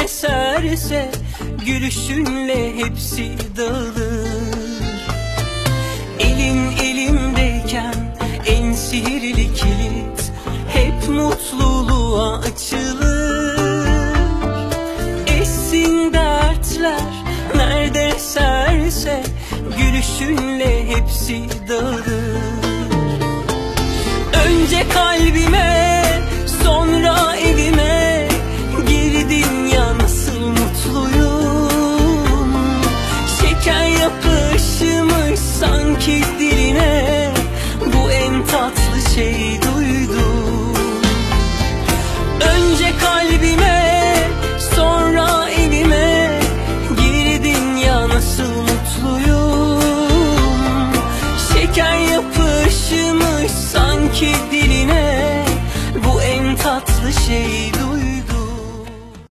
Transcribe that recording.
eserse gülüşünle hepsi dağılır. Elin elimdeyken en sihirli kilit hep mutluluğa açılır. Essin dertler nerede eserse gülüşünle hepsi dağılır. Önce kalbime sonra evime girdin ya, nasıl mutluyum. Şeker yapışmış sanki diline, bu en tatlı şey duydum. Önce kalbime sonra evime girdin ya, nasıl mutluyum. Şeker yapışmış sanki diline, bu en tatlı şey duydum.